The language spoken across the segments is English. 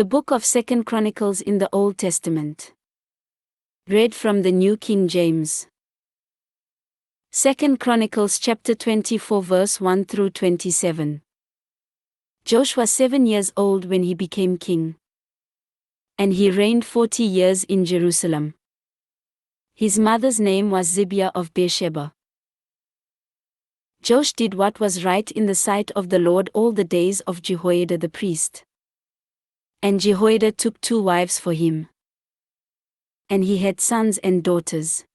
The book of 2 Chronicles in the Old Testament. Read from the New King James. 2 Chronicles chapter 24 verse 1 through 27. Joshua was 7 years old when he became king. And he reigned 40 years in Jerusalem. His mother's name was Zibiah of Beersheba. Joash did what was right in the sight of the Lord all the days of Jehoiada the priest. And Jehoiada took 2 wives for him. And he had sons and daughters.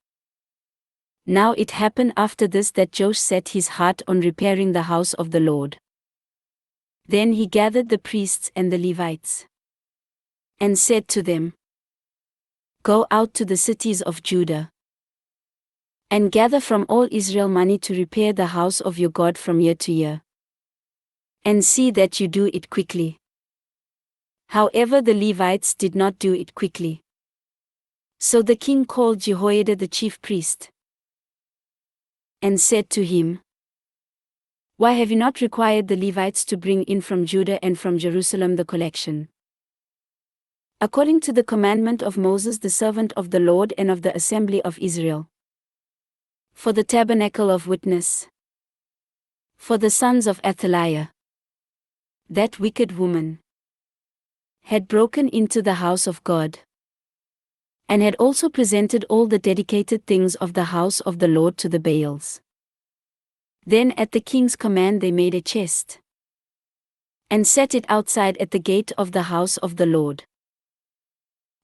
Now it happened after this that Joash set his heart on repairing the house of the Lord. Then he gathered the priests and the Levites, and said to them, "Go out to the cities of Judah, and gather from all Israel money to repair the house of your God from year to year. And see that you do it quickly." However, the Levites did not do it quickly. So the king called Jehoiada the chief priest, and said to him, "Why have you not required the Levites to bring in from Judah and from Jerusalem the collection, according to the commandment of Moses the servant of the Lord and of the assembly of Israel, for the tabernacle of witness, for the sons of Athaliah, that wicked woman, had broken into the house of God, and had also presented all the dedicated things of the house of the Lord to the Baals." Then at the king's command they made a chest, and set it outside at the gate of the house of the Lord.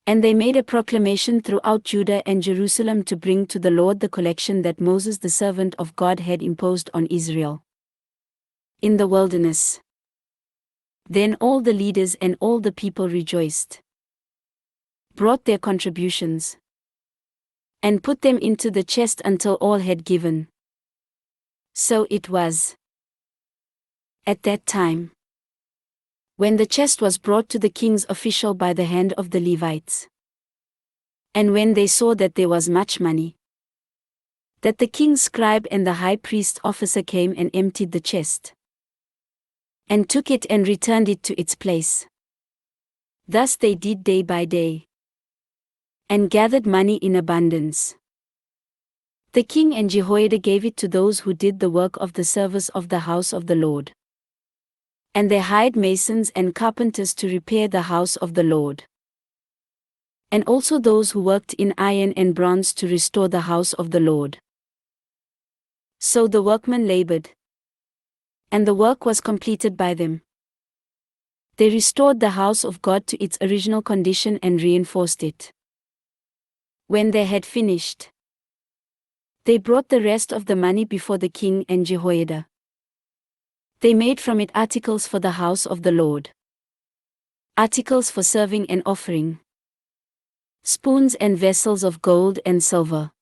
And they made a proclamation throughout Judah and Jerusalem to bring to the Lord the collection that Moses the servant of God had imposed on Israel in the wilderness. Then all the leaders and all the people rejoiced, brought their contributions, and put them into the chest until all had given. So it was at that time, when the chest was brought to the king's official by the hand of the Levites, and when they saw that there was much money, that the king's scribe and the high priest's officer came and emptied the chest, and took it and returned it to its place. Thus they did day by day, and gathered money in abundance. The king and Jehoiada gave it to those who did the work of the service of the house of the Lord. And they hired masons and carpenters to repair the house of the Lord, and also those who worked in iron and bronze to restore the house of the Lord. So the workmen labored, and the work was completed by them. They restored the house of God to its original condition and reinforced it. When they had finished, they brought the rest of the money before the king and Jehoiada. They made from it articles for the house of the Lord, articles for serving and offering, spoons and vessels of gold and silver.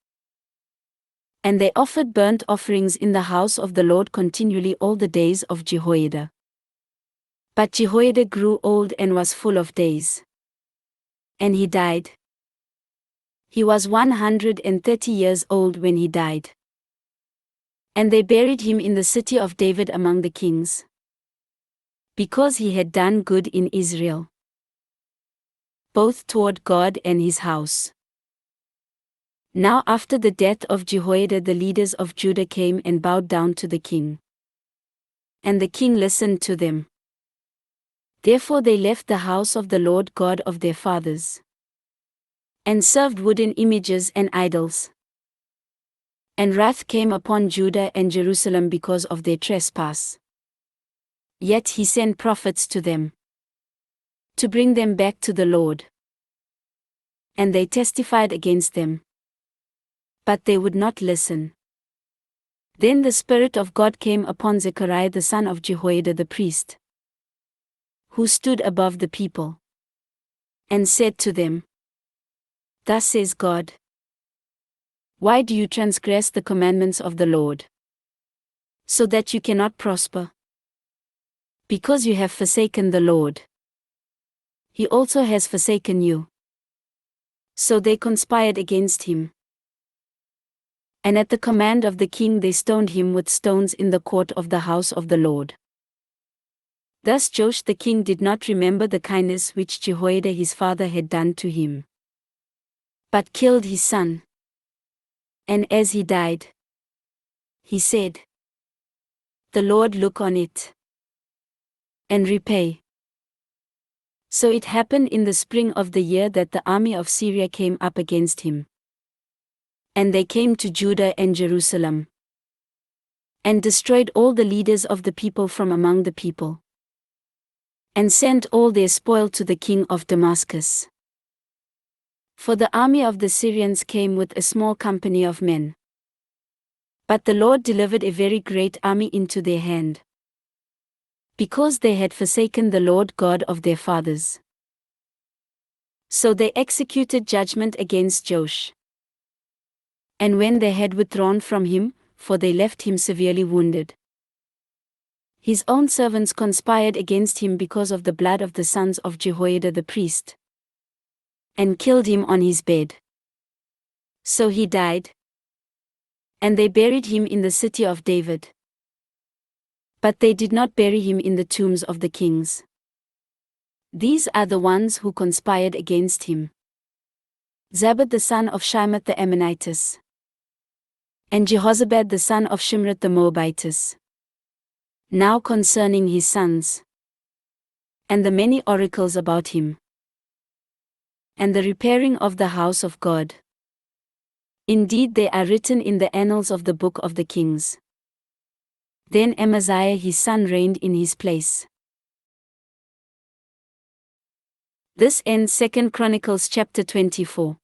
And they offered burnt offerings in the house of the Lord continually all the days of Jehoiada. But Jehoiada grew old and was full of days, and he died. He was 130 years old when he died. And they buried him in the city of David among the kings, because he had done good in Israel, both toward God and his house. Now after the death of Jehoiada, the leaders of Judah came and bowed down to the king, and the king listened to them. Therefore they left the house of the Lord God of their fathers, and served wooden images and idols. And wrath came upon Judah and Jerusalem because of their trespass. Yet he sent prophets to them, to bring them back to the Lord. And they testified against them, but they would not listen. Then the Spirit of God came upon Zechariah the son of Jehoiada the priest, who stood above the people, and said to them, "Thus says God, why do you transgress the commandments of the Lord, so that you cannot prosper? Because you have forsaken the Lord, he also has forsaken you." So they conspired against him, and at the command of the king they stoned him with stones in the court of the house of the Lord. Thus Joash the king did not remember the kindness which Jehoiada his father had done to him, but killed his son. And as he died, he said, "The Lord look on it and repay." So it happened in the spring of the year that the army of Syria came up against him. And they came to Judah and Jerusalem, and destroyed all the leaders of the people from among the people, and sent all their spoil to the king of Damascus. For the army of the Syrians came with a small company of men. But the Lord delivered a very great army into their hand, because they had forsaken the Lord God of their fathers. So they executed judgment against Joash. And when they had withdrawn from him, for they left him severely wounded, his own servants conspired against him because of the blood of the sons of Jehoiada the priest, and killed him on his bed. So he died, and they buried him in the city of David. But they did not bury him in the tombs of the kings. These are the ones who conspired against him: Zabad the son of Shimei the Ammonitess, and Jehozabad the son of Shimri the Moabitess. Now concerning his sons, and the many oracles about him, and the repairing of the house of God, indeed they are written in the annals of the book of the kings. Then Amaziah his son reigned in his place. This ends 2 Chronicles chapter 24.